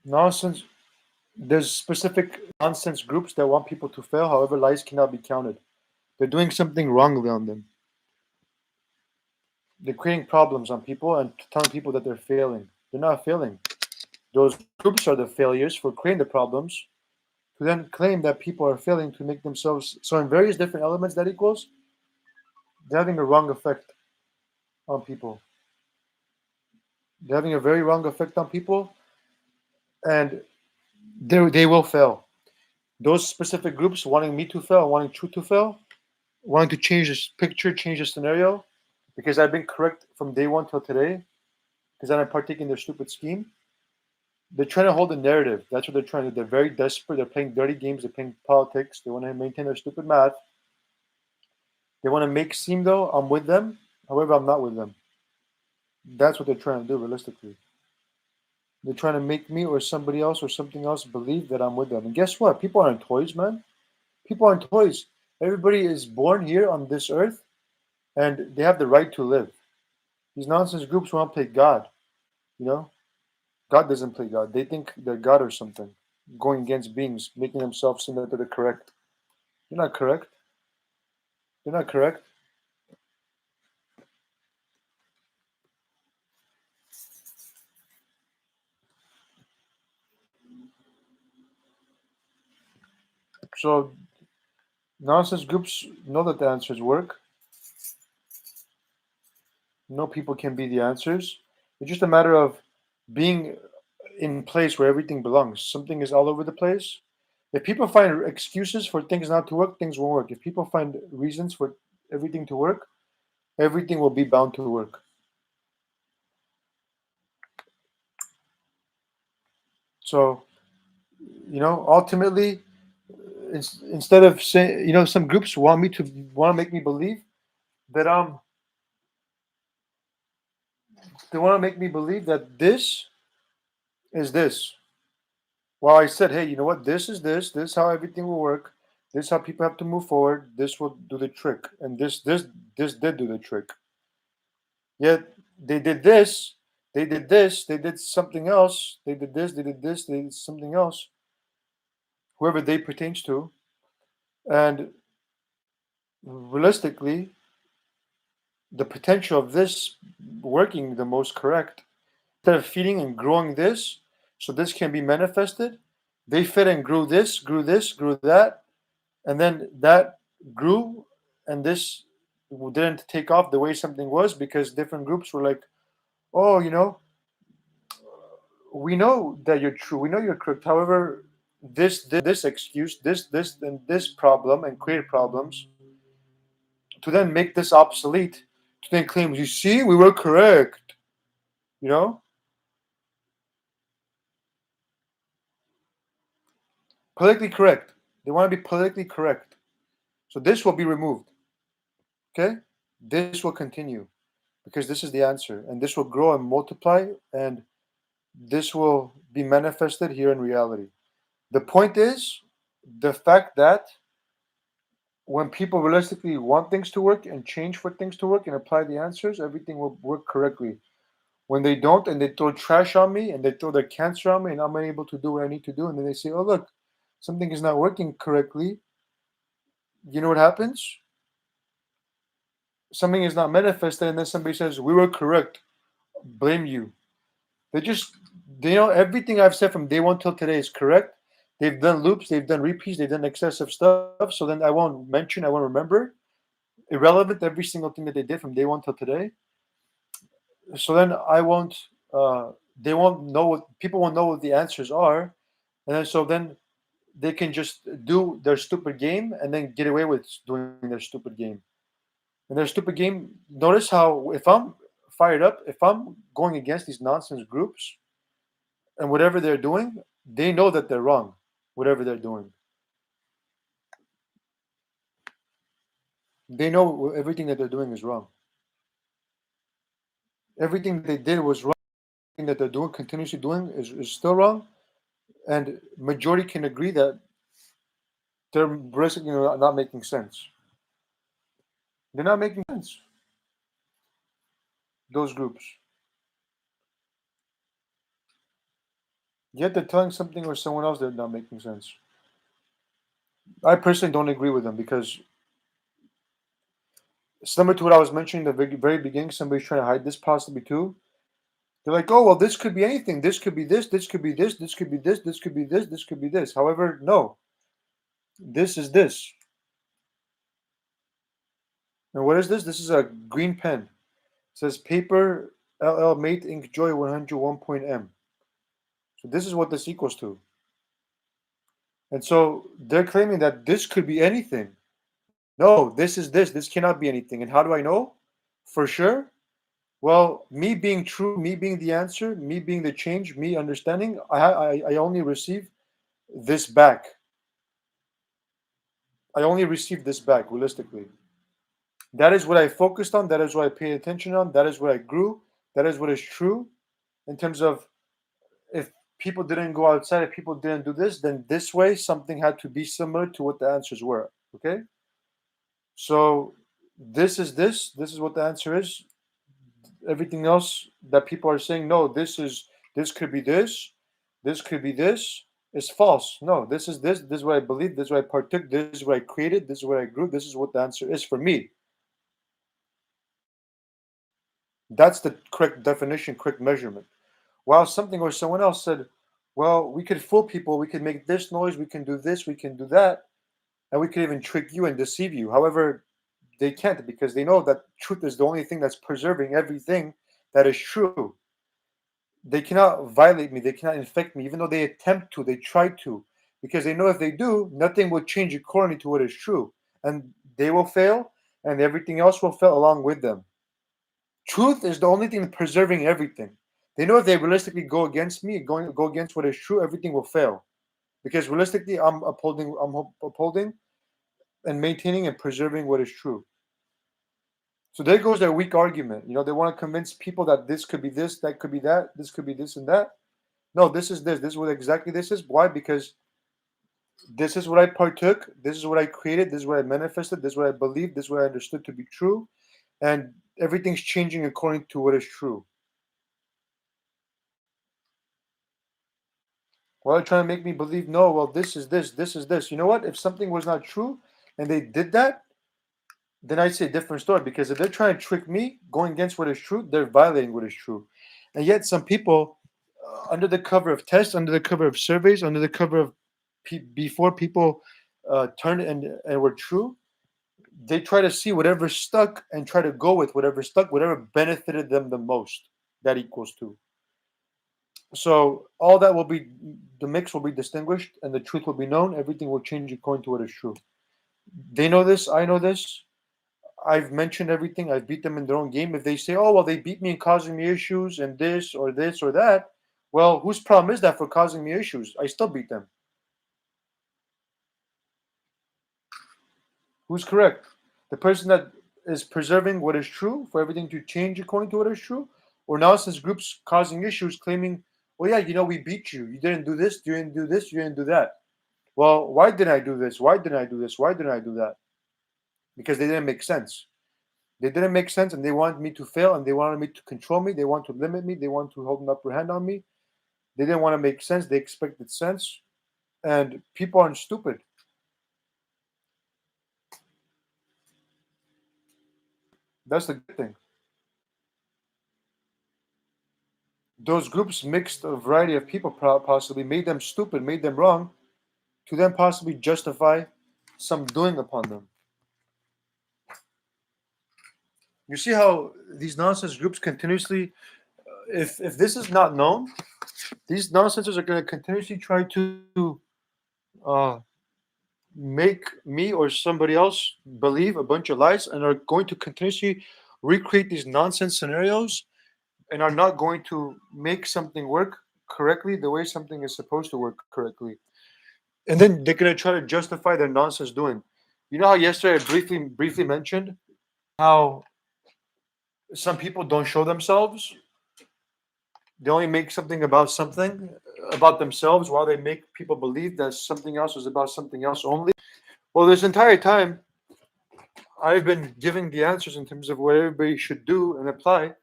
Nonsense. There's specific nonsense groups that want people to fail. However, lies cannot be counted. They're doing something wrongly on them. They're creating problems on people and telling people that they're failing. They're not failing. Those groups are the failures for creating the problems to then claim that people are failing to make themselves. So, in various different elements that equals, they're having a wrong effect on people. They're having a very wrong effect on people, and they will fail. Those specific groups wanting me to fail, wanting truth to fail, wanting to change this picture, change the scenario, because I've been correct from day one till today, because I'm partaking in their stupid scheme. They're trying to hold a narrative. That's what they're trying to do. They're very desperate. They're playing dirty games. They're playing politics. They want to maintain their stupid math. They want to make seem though I'm with them. However, I'm not with them. That's what they're trying to do realistically. They're trying to make me or somebody else or something else believe that I'm with them. And guess what? People aren't toys, man. People aren't toys. Everybody is born here on this earth and they have the right to live. These nonsense groups want to play God. You know, God doesn't play God. They think they're God or something, going against beings, making themselves seem that they're correct. They're not correct. They're not correct. So nonsense groups know that the answers work. No people can be the answers. It's just a matter of being in place where everything belongs. Something is all over the place. If people find excuses for things not to work, things won't work. If people find reasons for everything to work, everything will be bound to work. So, ultimately, instead of saying, some groups want to make me believe that they want to make me believe that this is this. Well, I said, hey, you know what? This is this. This is how everything will work. This is how people have to move forward. This will do the trick, and this did do the trick. Yet they did this. They did this. They did something else. They did this. They did this. They did something else. Whoever they pertains to, and realistically, the potential of this working the most correct, instead of feeding and growing this, so this can be manifested, they fed and grew this, grew that, and then that grew, and this didn't take off the way something was because different groups were like, oh, we know that you're true, we know you're correct. However, this excuse, this, and this problem, and create problems to then make this obsolete, to then claim, you see, we were correct. You know, politically correct. They want to be politically correct. So this will be removed. Okay, this will continue because this is the answer, and this will grow and multiply, and this will be manifested here in reality. The point is the fact that when people realistically want things to work and change for things to work and apply the answers, everything will work correctly. When they don't and they throw trash on me and they throw their cancer on me and I'm unable to do what I need to do, and then they say, oh, look, something is not working correctly, you know what happens? Something is not manifested, and then somebody says, we were correct, blame you. They just, they know everything I've said from day one till today is correct. They've done loops, they've done repeats, they've done excessive stuff. So then I won't mention, I won't remember. Irrelevant every single thing that they did from day one till today. So then I won't, they won't know what, people won't know what the answers are. And then they can just do their stupid game and then get away with doing their stupid game. And their stupid game, notice how if I'm fired up, if I'm going against these nonsense groups and whatever they're doing, they know that they're wrong, whatever they're doing. They know everything that they're doing is wrong. Everything that they did was wrong. Everything that they're doing, continuously doing, is still wrong. And majority can agree that they're basically not making sense. They're not making sense. Those groups. Yet they're telling something or someone else that's not making sense. I personally don't agree with them because similar to what I was mentioning at the very beginning, somebody's trying to hide this possibly too. They're like, oh, well, this could be anything. This could be this could be this could be this could be this could be this. However, no, this is this. And what is this? This is a green pen. It says paper LL Mate Ink Joy 101.M. So this is what this equals to. And so they're claiming that this could be anything. No, this is this. This cannot be anything. And how do I know? For sure. Well, me being true, me being the answer, me being the change, me understanding, I only receive this back. I only receive this back realistically. That is what I focused on. That is what I paid attention on. That is what I grew. That is what is true in terms of if people didn't go outside, if people didn't do this, then this way something had to be similar to what the answers were. Okay? So this is this. This is what the answer is. Everything else that people are saying, no, this could be this could be this, is false. No, this is this. This is what I believe. This is what I partook. This is what I created. This is what I grew. This is what the answer is for me. That's the correct definition, correct measurement. While something or someone else said, well, we could fool people, we could make this noise, we can do this, we can do that, and we could even trick you and deceive you. However, they can't because they know that truth is the only thing that's preserving everything that is true. They cannot violate me, they cannot infect me, even though they attempt to, they try to, because they know if they do, nothing will change according to what is true. And they will fail, and everything else will fail along with them. Truth is the only thing preserving everything. They know if they realistically go against me, go against what is true, everything will fail. Because realistically, I'm upholding and maintaining and preserving what is true. So there goes their weak argument. You know, they want to convince people that this could be this, that could be that, this could be this and that. No, this is this. This is what exactly this is. Why? Because this is what I partook. This is what I created. This is what I manifested. This is what I believed. This is what I understood to be true. And everything's changing according to what is true. Well, they're trying to make me believe, no, well, this is this, this is this. You know what? If something was not true and they did that, then I'd say a different story. Because if they're trying to trick me, going against what is true, they're violating what is true. And yet, some people, under the cover of tests, under the cover of surveys, under the cover of before people turned and were true, they try to see whatever stuck and try to go with whatever stuck, whatever benefited them the most. That equals to. So all that will be, the mix will be distinguished and the truth will be known. Everything will change according to what is true. They know this. I know this. I've mentioned everything. I've beat them in their own game. If they say, oh, well, they beat me and causing me issues and this or that, well, whose problem is that for causing me issues? I still beat them. Who's correct? The person that is preserving what is true for everything to change according to what is true? Or nonsense groups causing issues claiming, well, yeah, you know, we beat you. You didn't do this. You didn't do this. You didn't do that. Well, why didn't I do this? Why didn't I do this? Why didn't I do that? Because they didn't make sense. They didn't make sense and they wanted me to fail and they wanted me to control me. They want to limit me. They want to hold an upper hand on me. They didn't want to make sense. They expected sense. And people aren't stupid. That's the good thing. Those groups mixed a variety of people, possibly made them stupid, made them wrong, to then possibly justify some doing upon them. You see how these nonsense groups continuously, if this is not known, these nonsensers are going to continuously try to uh, make me or somebody else believe a bunch of lies and are going to continuously recreate these nonsense scenarios and are not going to make something work correctly the way something is supposed to work correctly. And then they're going to try to justify their nonsense doing. You know how yesterday I briefly mentioned how some people don't show themselves. They only make something about themselves while they make people believe that something else is about something else only. Well, this entire time, I've been giving the answers in terms of what everybody should do and apply.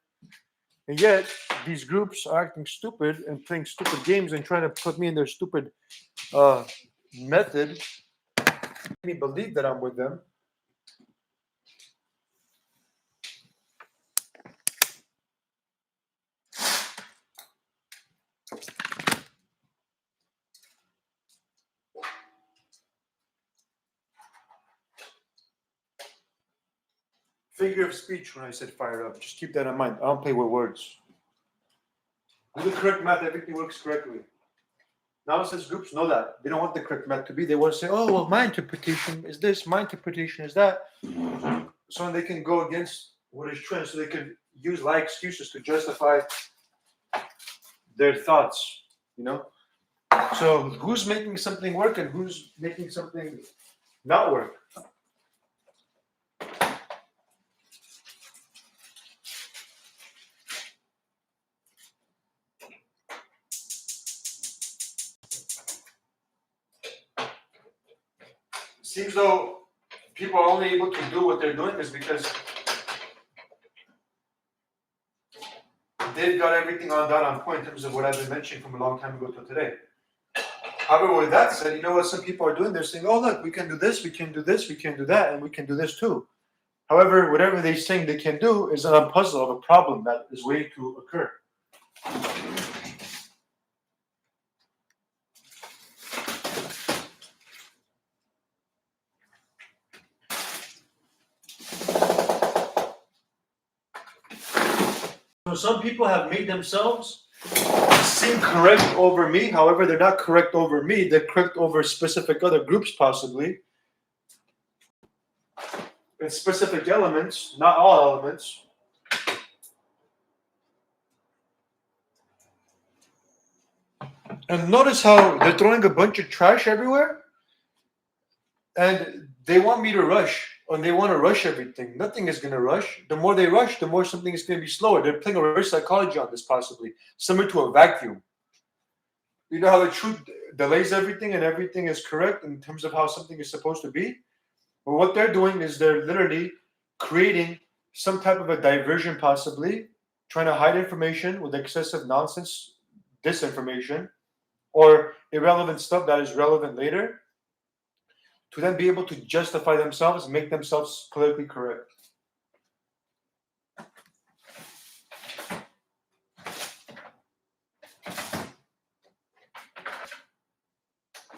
And yet, these groups are acting stupid and playing stupid games and trying to put me in their stupid method. Make me believe that I'm with them. Figure of speech when I said fire up. Just keep that in mind. I don't play with words. Do the correct math, everything works correctly. Nonsense groups know that. They don't want the correct math to be. They want to say, oh, well, my interpretation is this, my interpretation is that. So they can go against what is true, so they can use lie excuses to justify their thoughts, you know? So who's making something work and who's making something not work? Seems though people are only able to do what they're doing is because they've got everything on that on point in terms of what I've been mentioning from a long time ago till today. However, with that said, you know what some people are doing? They're saying, oh, look, we can do this, we can do this, we can do that, and we can do this too. However, whatever they're saying they can do is a puzzle of a problem that is waiting to occur. So some people have made themselves seem correct over me. However, they're not correct over me. They're correct over specific other groups, possibly. In specific elements, not all elements. And notice how they're throwing a bunch of trash everywhere. And they want me to rush. And they want to rush everything. Nothing is going to rush. The more they rush, the more something is going to be slower. They're playing a reverse psychology on this, possibly. Similar to a vacuum. You know how the truth delays everything and everything is correct in terms of how something is supposed to be? Well, what they're doing is they're literally creating some type of a diversion, possibly, trying to hide information with excessive nonsense, disinformation, or irrelevant stuff that is relevant later, to then be able to justify themselves, make themselves politically correct.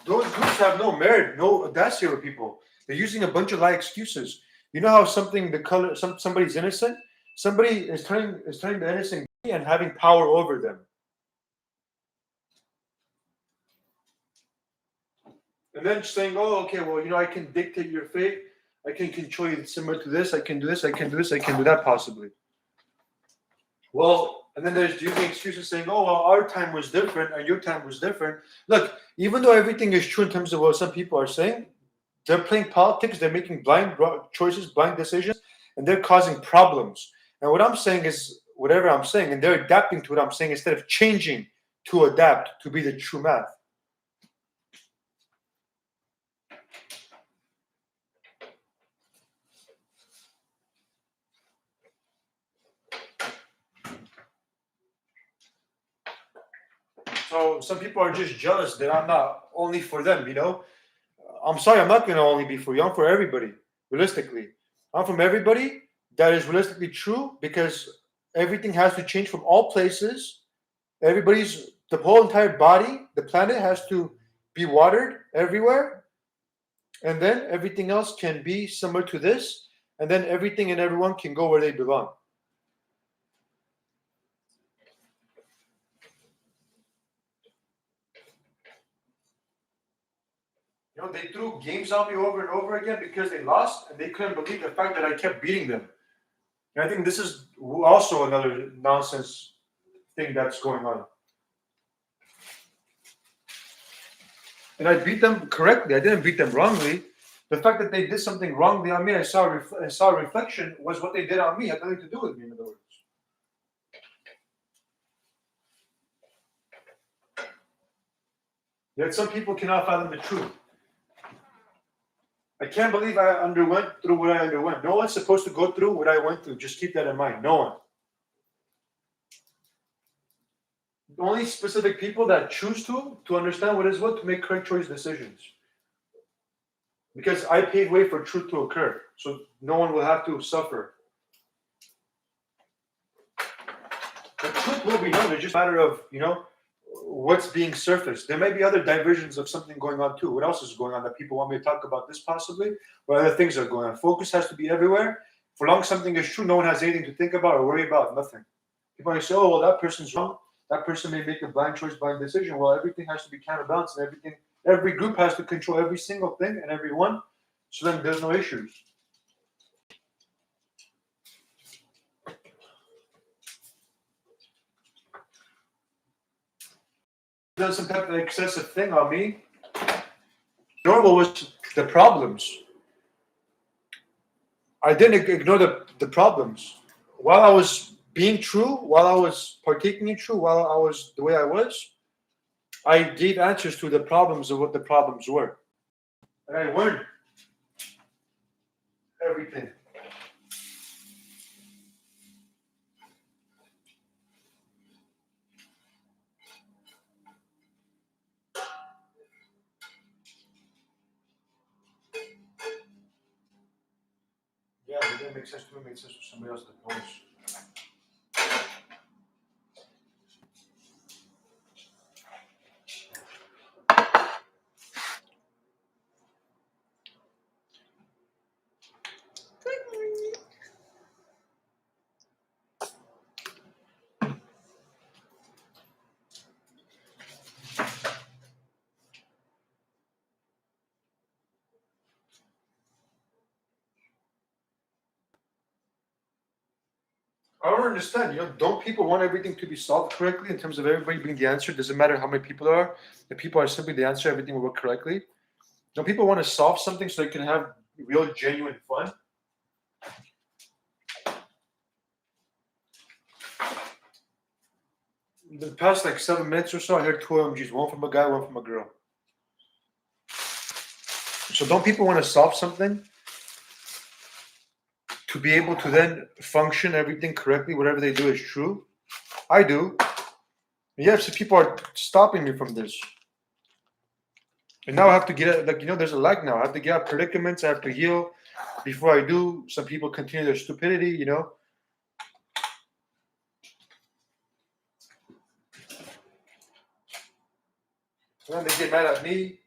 Those groups have no merit, no audacity with people. They're using a bunch of lie excuses. You know how somebody's innocent, somebody is turning the innocent and having power over them. And then saying, oh, okay, well, you know, I can dictate your fate. I can control you similar to this. I can do this. I can do this. I can do that, possibly. Well, and then there's using excuses saying, oh, well, our time was different and your time was different. Look, even though everything is true in terms of what some people are saying, they're playing politics. They're making blind choices, blind decisions, and they're causing problems. And what I'm saying is whatever I'm saying, and they're adapting to what I'm saying instead of changing to adapt to be the true math. So some people are just jealous that I'm not only for them, you know. I'm sorry, I'm not going to only be for you. I'm for everybody, realistically. I'm from everybody. That is realistically true because everything has to change from all places. The whole entire body, the planet has to be watered everywhere. And then everything else can be similar to this. And then everything and everyone can go where they belong. You know, they threw games on me over and over again because they lost and they couldn't believe the fact that I kept beating them. And I think this is also another nonsense thing that's going on. And I beat them correctly. I didn't beat them wrongly. The fact that they did something wrongly on me, I saw a reflection, was what they did on me. It had nothing to do with me, in other words. Yet some people cannot fathom the truth. I can't believe I underwent through what I underwent. No one's supposed to go through what I went through. Just keep that in mind. No one. only specific people that choose to understand what is what, to make correct choice decisions. Because I paved way for truth to occur, so no one will have to suffer. The truth will be known. It's just a matter of, what's being surfaced. There may be other diversions of something going on too. What else is going on that people want me to talk about this possibly? What other things are going on? Focus has to be everywhere. For long something is true, no one has anything to think about or worry about. Nothing. People may say, oh, well, that person's wrong. That person may make a blind choice, blind decision. Well, everything has to be counterbalanced, and every group has to control every single thing and everyone. So then there's no issues. Done some type of excessive thing on me. Normal was the problems. I didn't ignore the problems. While I was being true, while I was partaking in true, while I was the way I was, I gave answers to the problems of what the problems were. And I learned everything. Yeah, it didn't make sense to me, it made sense to somebody else that knows. I don't understand. Don't people want everything to be solved correctly in terms of everybody being the answer? Doesn't matter how many people there are. If people are simply the answer, everything will work correctly. Don't people want to solve something so they can have real, genuine fun? In the past 7 minutes or so, I heard two OMGs, one from a guy, one from a girl. So don't people want to solve something to be able to then function everything correctly? Whatever they do is true. I do. Yes, people are stopping me from this. And now I have to get there's a lag now. I have to get out of predicaments. I have to heal. Before I do, some people continue their stupidity, And then they get mad at me,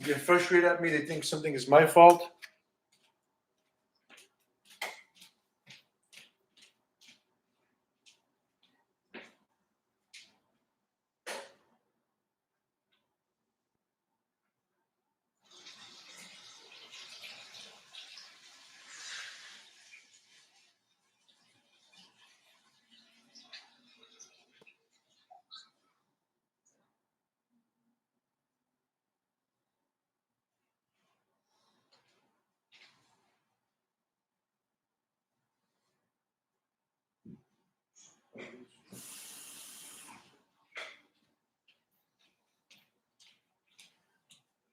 get frustrated at me. They think something is my fault.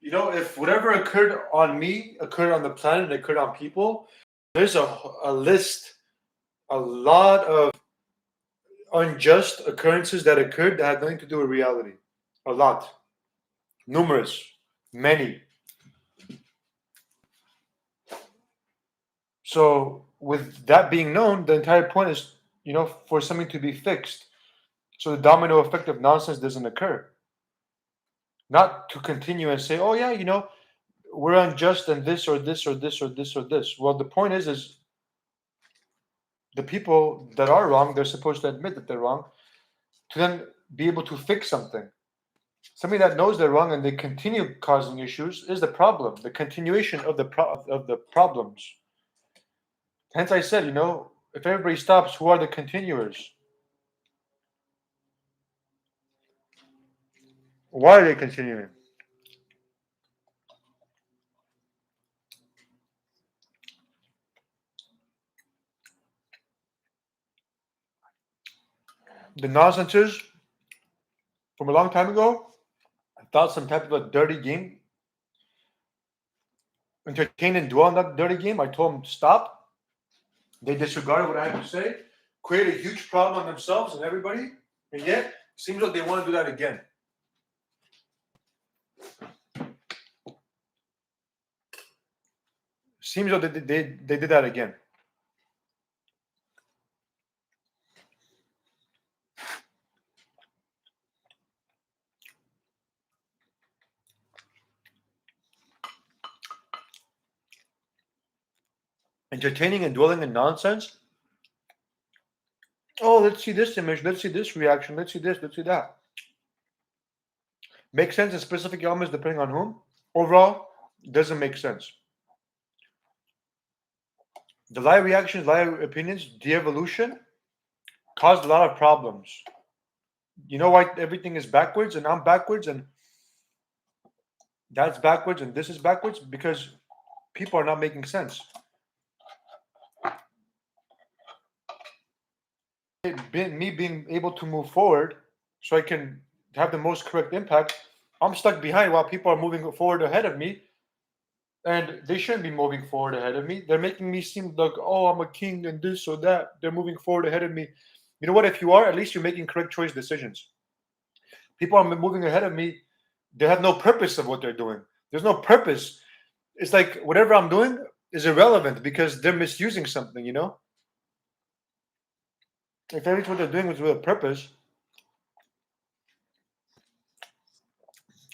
If whatever occurred on me occurred on the planet, occurred on people, there's a list, a lot of unjust occurrences that occurred that had nothing to do with reality. A lot. Numerous. Many. So with that being known, the entire point is, for something to be fixed. So the domino effect of nonsense doesn't occur. Not to continue and say, oh yeah, we're unjust and this or this or this or this or this. Well, the point is the people that are wrong, they're supposed to admit that they're wrong to then be able to fix something. Somebody that knows they're wrong and they continue causing issues is the problem, the continuation of the problems. Hence I said, if everybody stops, who are the continuers? Why are they continuing? The nonsenses from a long time ago, I thought some type of a dirty game, entertain and dwell on that dirty game. I told them to stop. They disregarded what I had to say, created a huge problem on themselves and everybody, and yet Seems like they want to do that again. Seems like they did that again. Entertaining and dwelling in nonsense. Oh, let's see this image. Let's see this reaction. Let's see this. Let's see that. Makes sense in specific elements depending on whom. Overall, doesn't make sense. The live reactions, live opinions, de-evolution caused a lot of problems. You know why everything is backwards and I'm backwards and that's backwards and this is backwards? Because people are not making sense. Me being able to move forward so I can have the most correct impact, I'm stuck behind while people are moving forward ahead of me, and they shouldn't be moving forward ahead of me. They're making me seem like, oh, I'm a king and this or that. They're moving forward ahead of me. You know what? If you are, at least you're making correct choice decisions. People are moving ahead of me. They have no purpose of what they're doing. There's no purpose. It's like whatever I'm doing is irrelevant because they're misusing something, you know? If everything what they're doing was with a purpose,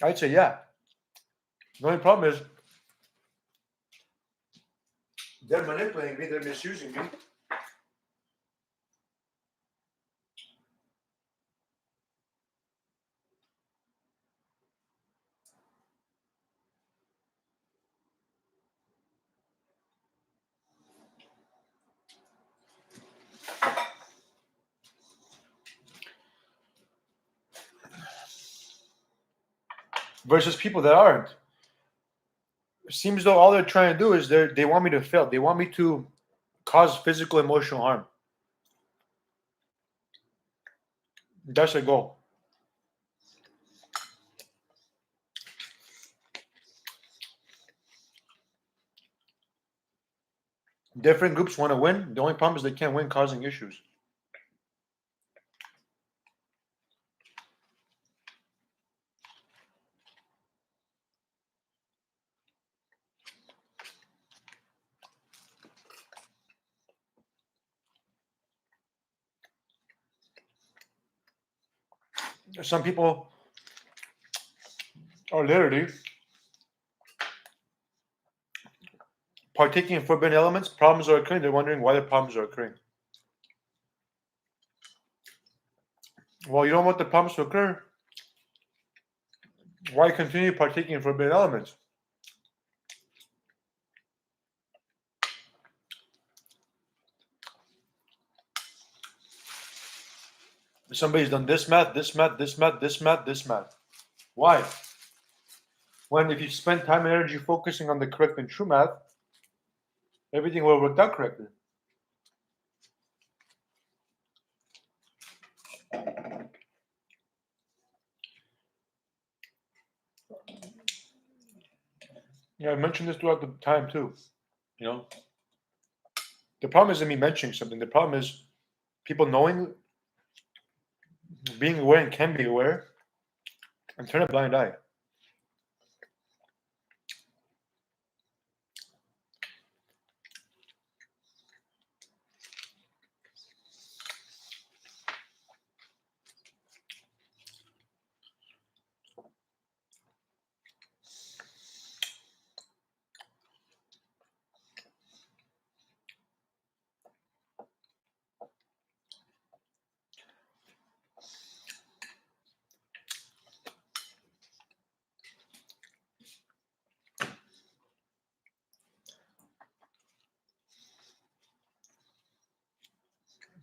I'd say yeah. The only problem is they're manipulating me, they're misusing me. Versus people that aren't. It seems though all they're trying to do is they want me to fail. They want me to cause physical, emotional harm. That's their goal. Different groups want to win. The only problem is they can't win causing issues. Some people are literally partaking in forbidden elements. Problems are occurring. They're wondering why the problems are occurring. Well, you don't want the problems to occur. Why continue partaking in forbidden elements? Somebody's done this math, this math, this math, this math, this math. Why? When if you spend time and energy focusing on the correct and true math, everything will work out correctly. Yeah, I mentioned this throughout the time too. You know, the problem isn't me mentioning something. The problem is people knowing, being aware, and can be aware, and turn a blind eye.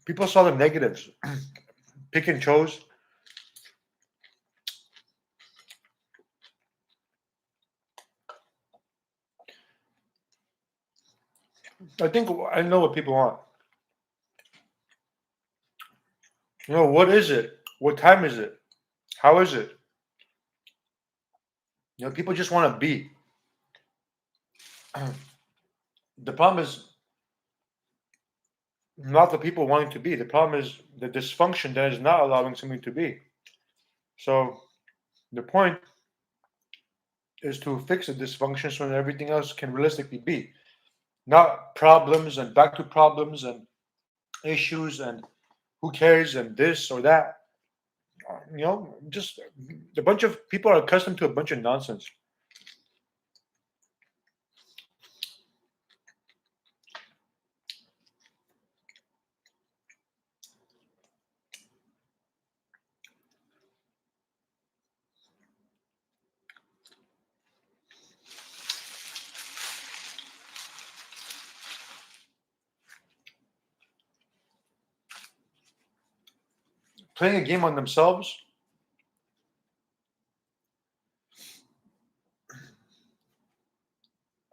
People saw the negatives, pick and chose. I think I know what people want. You know, what is it? What time is it? How is it? You know, people just want to be. The problem is not the people wanting to be. The problem is the dysfunction that is not allowing something to be. So the point is to fix the dysfunction so that everything else can realistically be. Not problems and back to problems and issues and who cares and this or that. Just a bunch of people are accustomed to a bunch of nonsense. Playing a game on themselves,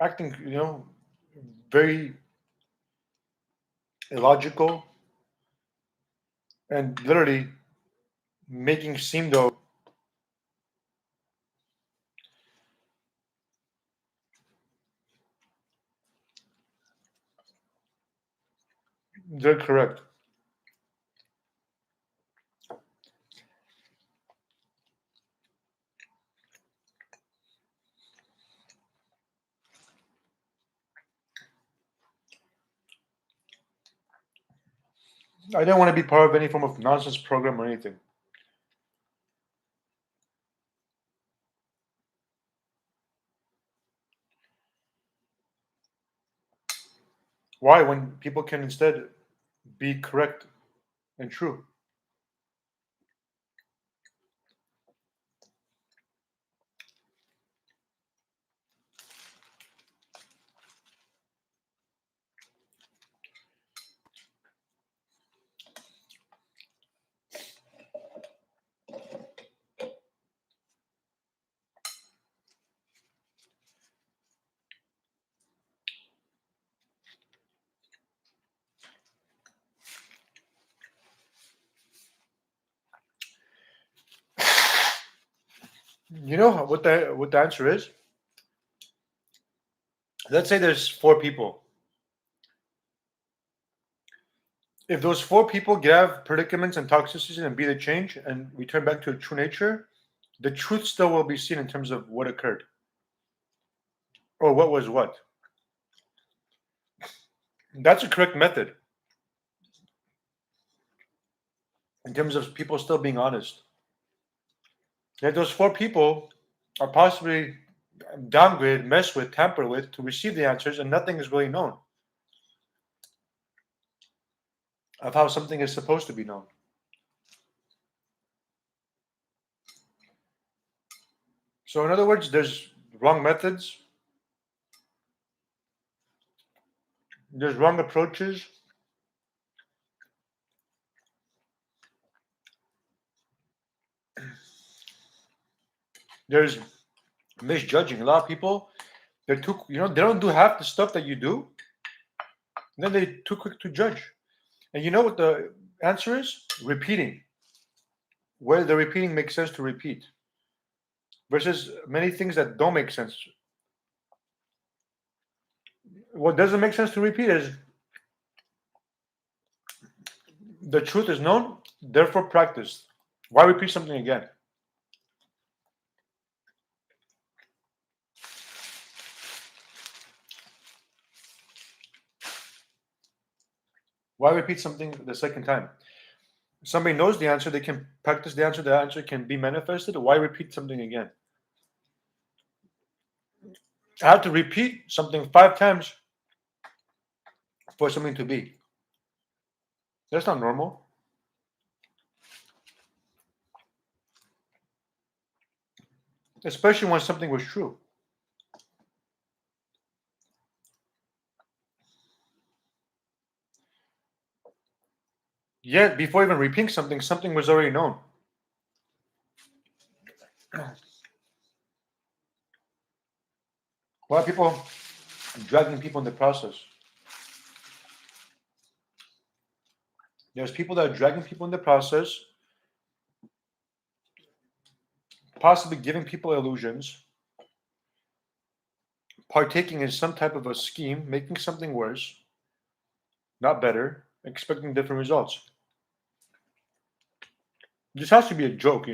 acting, very illogical, and literally making seem though they're correct. I don't want to be part of any form of nonsense program or anything. Why? When people can instead be correct and true. You know what the answer is? Let's say there's four people. If those four people have predicaments and toxicity and be the change and return back to a true nature, the truth still will be seen in terms of what occurred or what was what. That's a correct method in terms of people still being honest. Yet those four people are possibly downgraded, messed with, tampered with to receive the answers, and nothing is really known of how something is supposed to be known. So, in other words, there's wrong methods, there's wrong approaches, there's misjudging. A lot of people, they're too, they don't do half the stuff that you do, and then they're too quick to judge. And you know what the answer is? Repeating. Where the repeating makes sense to repeat, versus many things that don't make sense. What doesn't make sense to repeat is the truth is known, therefore practiced. Why repeat something again? Why repeat something the second time? Somebody knows the answer, they can practice the answer can be manifested. Why repeat something again? I have to repeat something 5 times for something to be. That's not normal. Especially when something was true. Yet, before even repeating something, something was already known. A lot of people dragging people in the process. There's people that are dragging people in the process, possibly giving people illusions, partaking in some type of a scheme, making something worse, not better, expecting different results. This has to be a joke,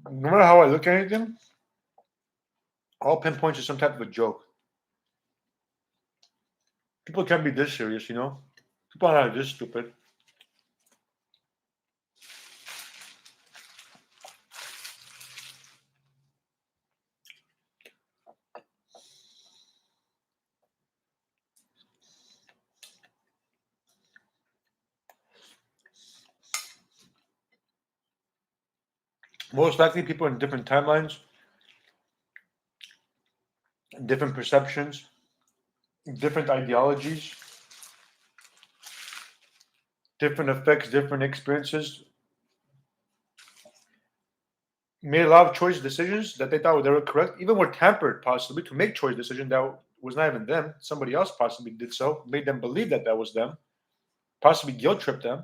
No matter how I look at anything, all pinpoints to some type of a joke. People can't be this serious, you know? People are not this stupid. Most likely, people in different timelines, different perceptions, different ideologies, different effects, different experiences, made a lot of choice decisions that they thought they were correct, even were tampered possibly to make choice decision that was not even them. Somebody else possibly did so, made them believe that that was them, possibly guilt tripped them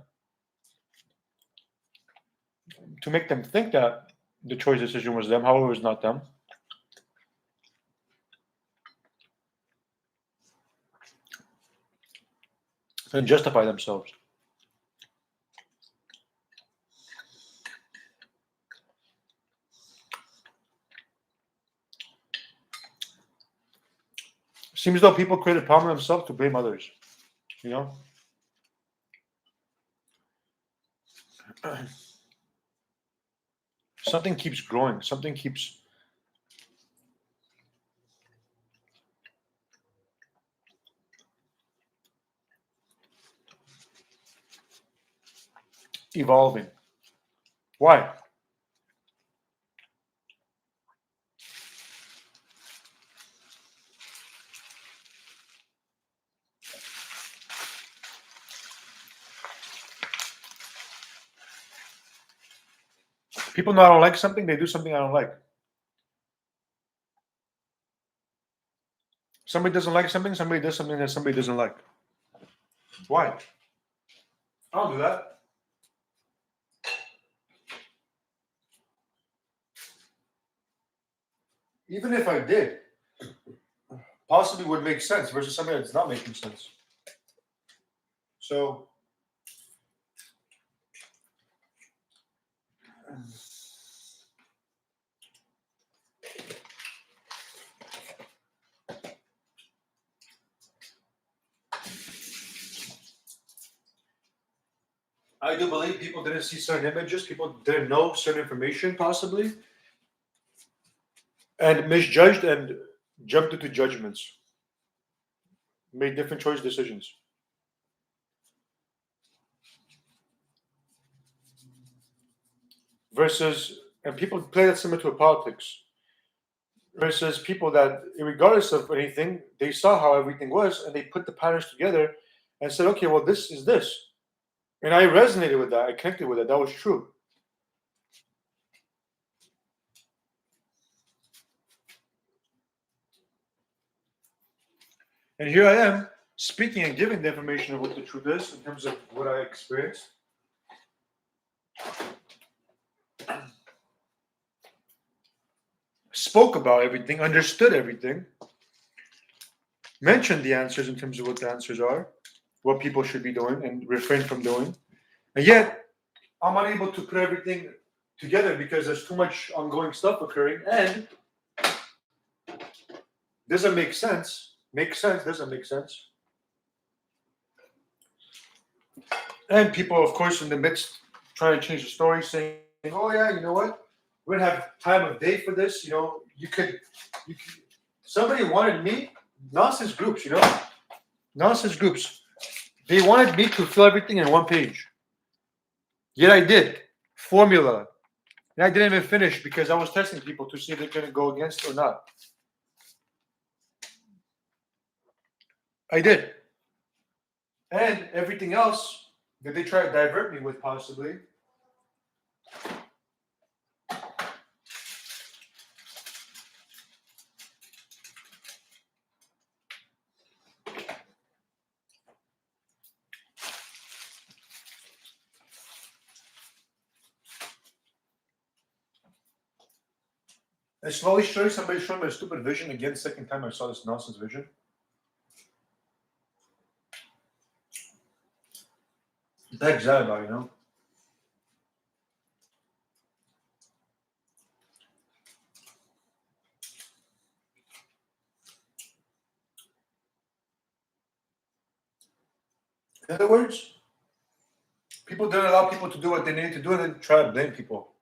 to make them think that the choice decision was them, however, it was not them. And justify themselves. Seems though people create a problem themselves to blame others. You know? Something keeps growing, something keeps evolving. Why? People know I don't like something, they do something I don't like. Somebody doesn't like something, somebody does something that somebody doesn't like. Why? I don't do that. Even if I did, possibly would make sense versus somebody that's not making sense. So I do believe people didn't see certain images, people didn't know certain information possibly, and misjudged and jumped into judgments, made different choice decisions. Versus, and people play that similar to a politics. Versus people that, regardless of anything, they saw how everything was and they put the patterns together and said, okay, well, this is this. And I resonated with that. I connected with it. That was true. And here I am speaking and giving the information of what the truth is in terms of what I experienced. Spoke about everything, understood everything, mentioned the answers in terms of what the answers are, what people should be doing and refrain from doing. And yet, I'm unable to put everything together because there's too much ongoing stuff occurring and doesn't make sense. Makes sense, doesn't make sense. And people, of course, in the midst trying to change the story, saying, "Oh yeah, you know what? We're gonna have time of day for this. You know, you could." Somebody wanted me nonsense groups. You know, nonsense groups. They wanted me to fill everything in one page. Yet I did formula, and I didn't even finish because I was testing people to see if they're gonna go against or not. I did, and everything else that they try to divert me with, possibly. And slowly somebody showed me a stupid vision again. Second time I saw this nonsense vision. What the heck's that about, you know? In other words, people didn't allow people to do what they needed to do and then try to blame people.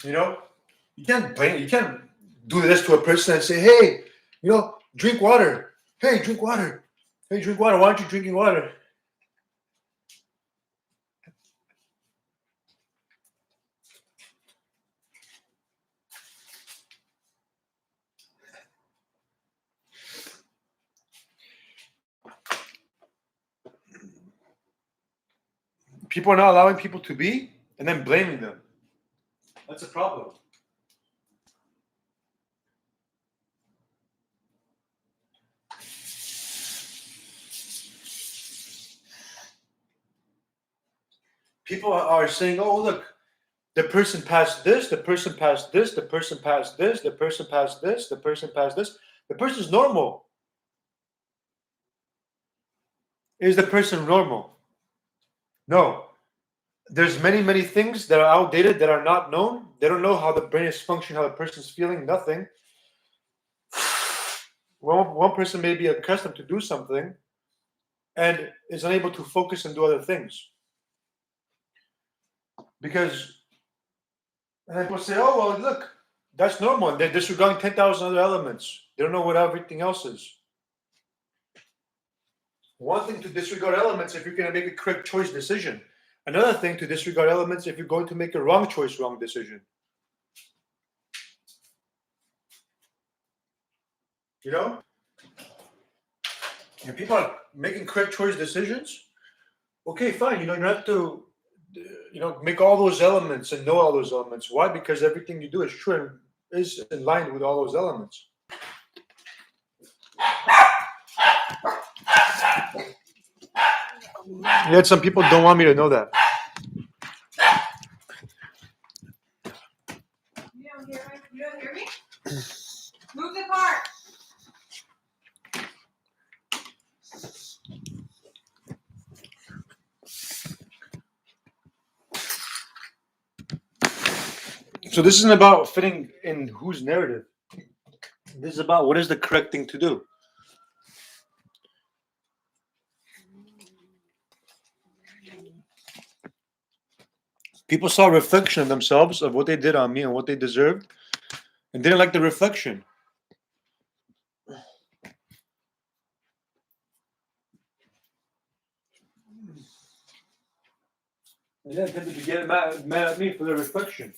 You know, you can't blame. You can't do this to a person and say, "Hey, drink water. Hey, drink water. Hey, drink water. Why aren't you drinking water?" People are not allowing people to be and then blaming them. That's a problem. People are saying, "Oh, look, the person passed this, the person passed this, the person passed this, the person passed this, the person passed this. The person's normal." Is the person normal? No. There's many things that are outdated that are not known. They don't know how the brain is functioning, how the person's feeling, nothing. One person may be accustomed to do something and is unable to focus and do other things. Because and people say, "Oh, well, look, that's normal." They're disregarding 10,000 other elements. They don't know what everything else is. One thing to disregard elements if you're going to make a correct choice decision. Another thing to disregard elements if you're going to make a wrong choice, wrong decision. You know? And people are making correct choice decisions. Okay, fine. You don't have to, make all those elements and know all those elements. Why? Because everything you do is true and is in line with all those elements. Yet some people don't want me to know that. You don't hear me? You don't hear me? Move the car. So this isn't about fitting in whose narrative. This is about what is the correct thing to do. People saw a reflection of themselves of what they did on me and what they deserved, and didn't like the reflection. And then tended to get mad at me for the reflection.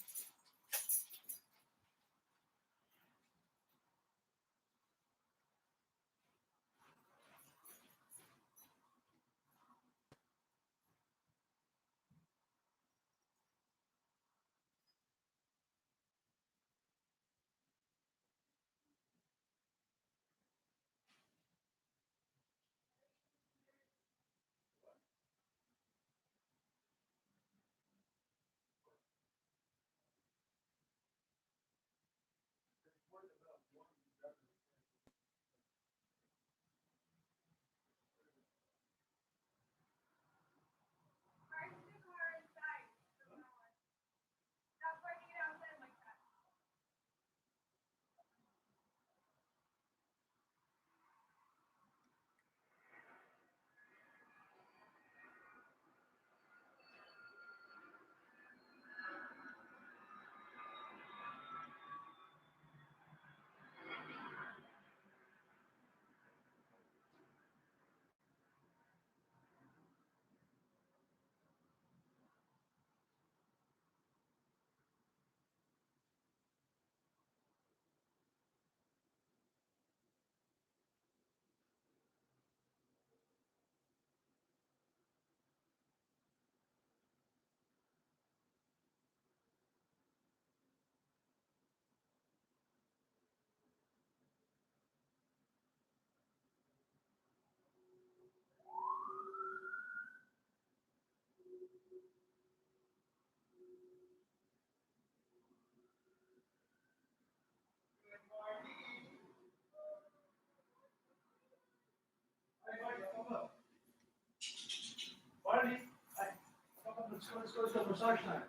Let's go massage time.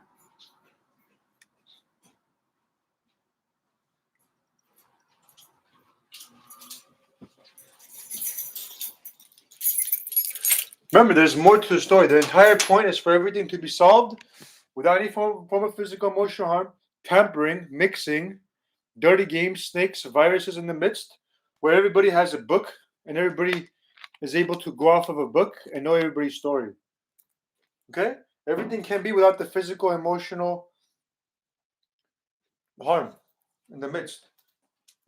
Remember, there's more to the story. The entire point is for everything to be solved without any form of physical, emotional harm, tampering, mixing, dirty games, snakes, viruses in the midst, where everybody has a book and everybody is able to go off of a book and know everybody's story. Okay? Everything can be without the physical, emotional harm in the midst.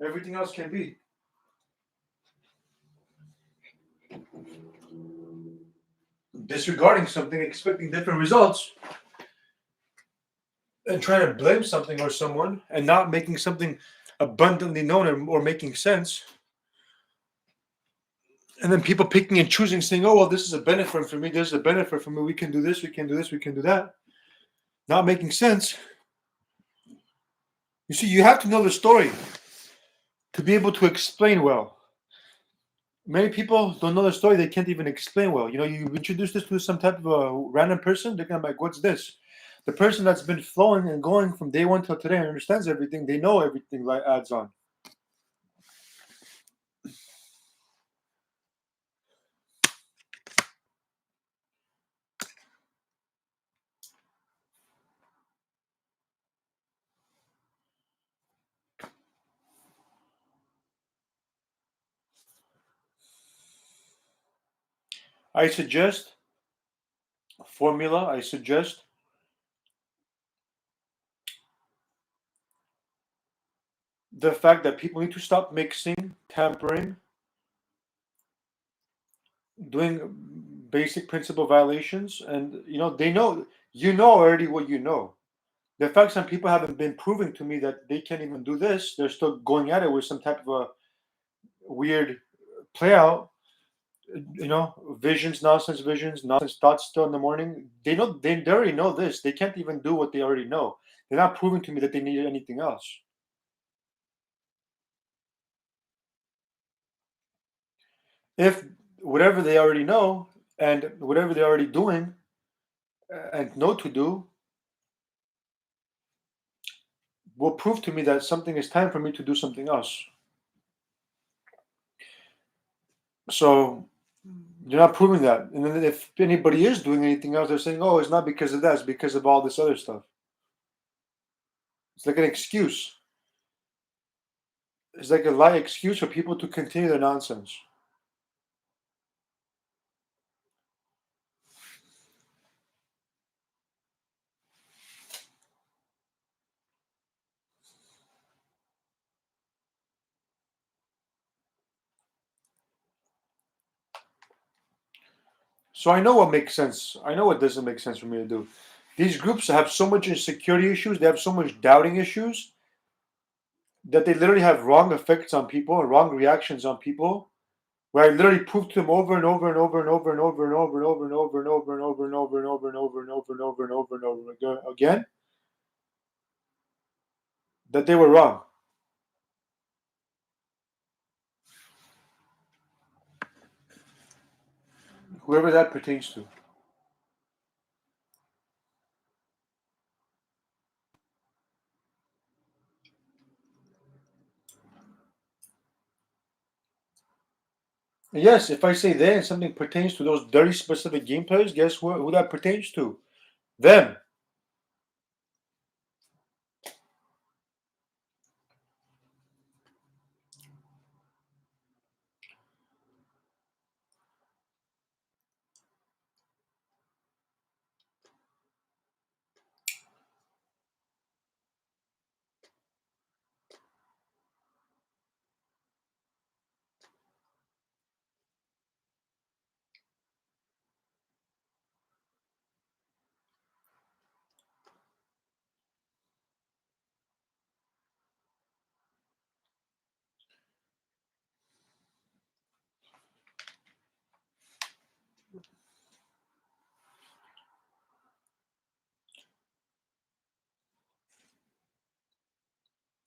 Everything else can be. Disregarding something, expecting different results, and trying to blame something or someone, and not making something abundantly known or making sense. And then people picking and choosing, saying, "Oh, well, this is a benefit for me. This is a benefit for me. We can do this. We can do this. We can do that." Not making sense. You see, you have to know the story to be able to explain well. Many people don't know the story; they can't even explain well. You introduce this to some type of a random person, they're gonna be like, "What's this?" The person that's been flowing and going from day one till today and understands everything, they know everything adds on. I suggest formula. I suggest the fact that people need to stop mixing, tampering, doing basic principle violations, and they know already what you know. The fact some people haven't been proving to me that they can't even do this, they're still going at it with some type of a weird play out. Visions, nonsense thoughts still in the morning. They already know this. They can't even do what they already know. They're not proving to me that they need anything else. If whatever they already know and whatever they're already doing and know to do will prove to me that something is time for me to do something else. So you're not proving that. And then if anybody is doing anything else, they're saying, "Oh, it's not because of that, it's because of all this other stuff." It's like an excuse. It's like a lie excuse for people to continue their nonsense. So I know what makes sense. I know what doesn't make sense for me to do. These groups have so much insecurity issues, they have so much doubting issues that they literally have wrong effects on people and wrong reactions on people. Where I literally prove to them over and over and over and over and over and over and over and over and over and over and over and over and over and over and over and over and over again that they were wrong. Whoever that pertains to. Yes, if I say they and something pertains to those dirty specific game players, guess who that pertains to? Them.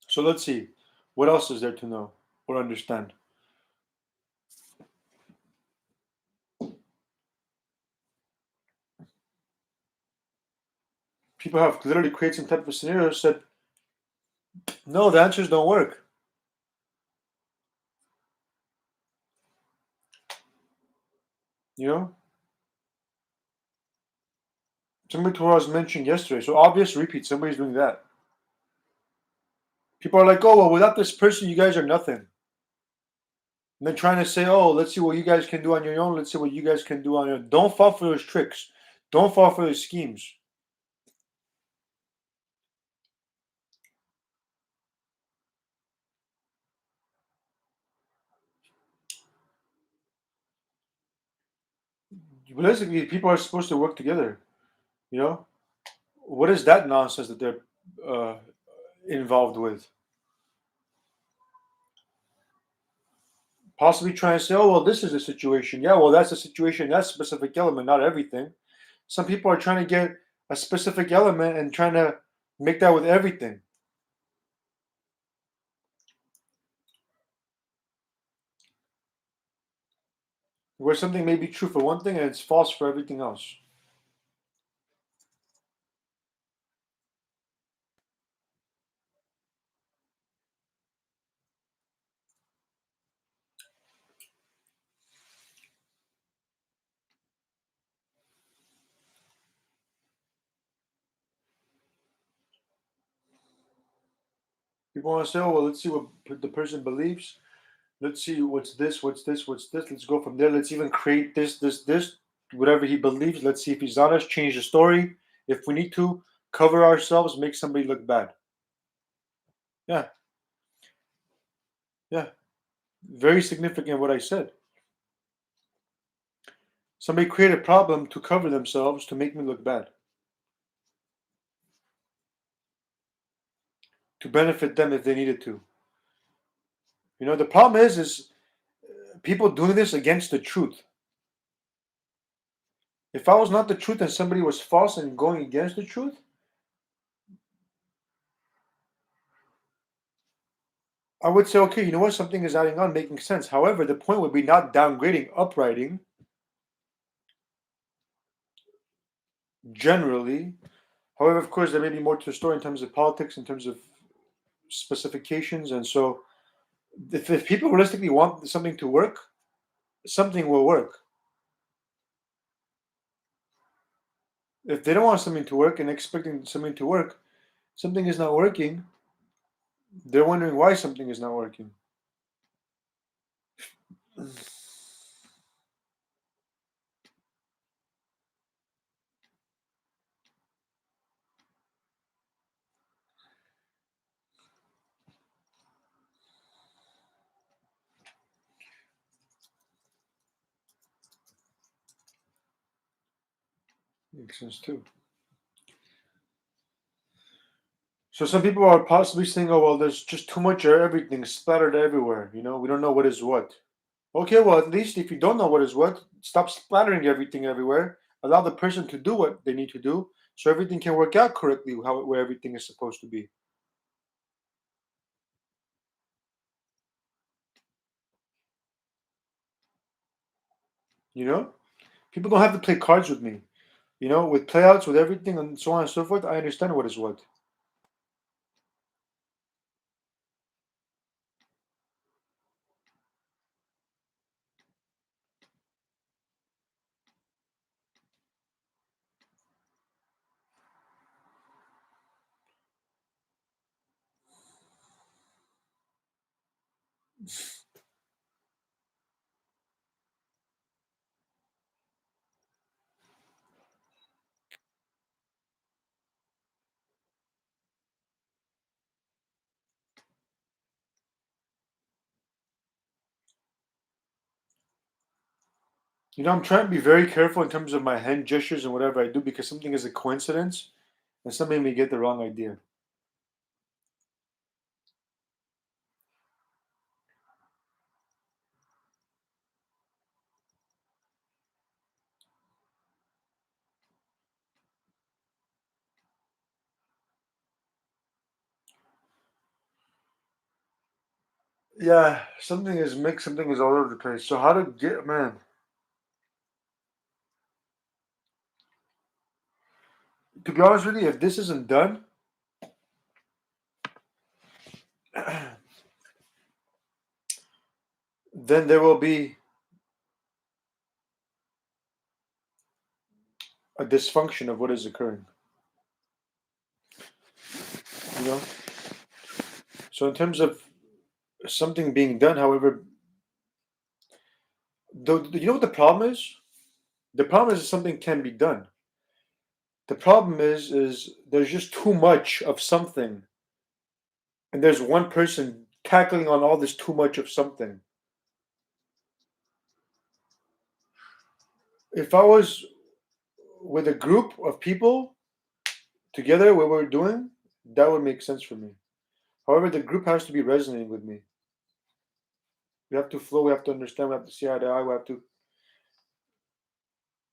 So let's see. What else is there to know or understand? People have literally created some type of scenario said, no, the answers don't work. You know? Similar to what I was mentioning yesterday. So obvious repeat, somebody's doing that. People are like, oh, well, without this person, you guys are nothing. And then trying to say, oh, let's see what you guys can do on your own. Let's see what you guys can do on your own. Don't fall for those tricks. Don't fall for those schemes. Realistically, people are supposed to work together. You know, what is that nonsense that they're uh, involved with? Possibly trying to say, oh, well, this is a situation. Yeah, well, that's a situation, that specific element, not everything. Some people are trying to get a specific element and trying to make that with everything. Where something may be true for one thing and it's false for everything else. People want to say, oh, well, let's see what the person believes. Let's see what's this, what's this, what's this. Let's go from there. Let's even create this, whatever he believes. Let's see if he's honest, change the story. If we need to, cover ourselves, make somebody look bad. Yeah, yeah. Very significant what I said. Somebody create a problem to cover themselves to make me look bad. To benefit them if they needed to. You know, the problem is people doing this against the truth. If I was not the truth and somebody was false and going against the truth, I would say, okay, you know what, something is adding on, making sense. However, the point would be not downgrading, uprighting, generally. However, of course, there may be more to the story in terms of politics, in terms of specifications. And so, if people realistically want something to work, something will work. If they don't want something to work and expecting something to work, something is not working, they're wondering why something is not working. Makes sense too. So some people are possibly saying, "Oh well, there's just too much of everything splattered everywhere. You know, we don't know what is what." Okay, well at least if you don't know what is what, stop splattering everything everywhere. Allow the person to do what they need to do, so everything can work out correctly, how where everything is supposed to be. You know, people don't have to play cards with me. You know, with playouts, with everything, and so on and so forth. I understand what is what. You know, I'm trying to be very careful in terms of my hand gestures and whatever I do because something is a coincidence and somebody may get the wrong idea. Yeah, something is mixed, something is all over the place. So how to get man? To be honest with you, if this isn't done, then there will be a dysfunction of what is occurring. You know? So in terms of something being done, however, you know what the problem is? The problem is that something can be done. The problem is there's just too much of something, and there's one person tackling on all this too much of something. If I was with a group of people together, what we're doing, that would make sense for me. However, the group has to be resonating with me. We have to flow. We have to understand. We have to see eye to eye. We have to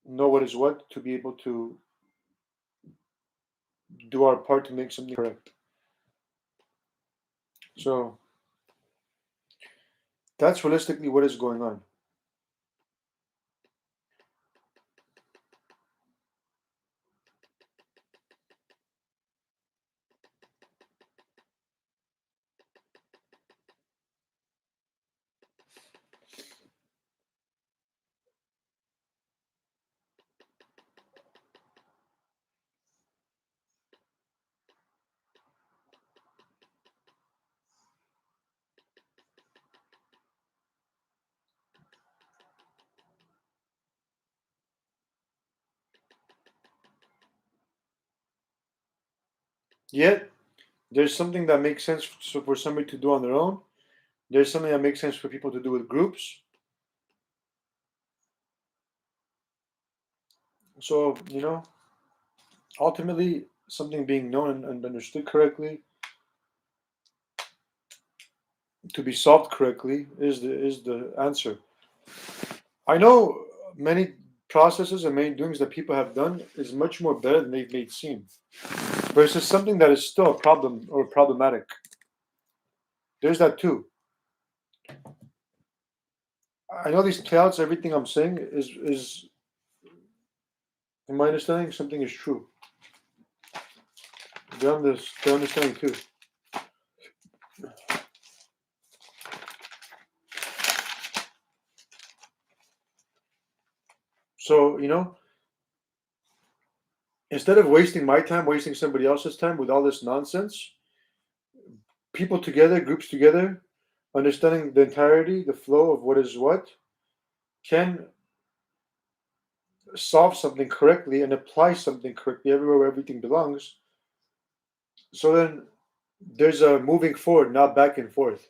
know what is what to be able to do our part to make something correct. So that's realistically what is going on. Yet there's something that makes sense for somebody to do on their own. There's something that makes sense for people to do with groups. So, ultimately, something being known and understood correctly to be solved correctly is the answer. I know many processes and many doings that people have done is much more better than they've made seem, versus something that is still a problem or problematic. There's that too. I know these clouds, everything I'm saying is in my understanding, something is true. They're understanding too. So, instead of wasting my time, wasting somebody else's time with all this nonsense, people together, groups together, understanding the entirety, the flow of what is what, can solve something correctly and apply something correctly everywhere where everything belongs. So then there's a moving forward, not back and forth.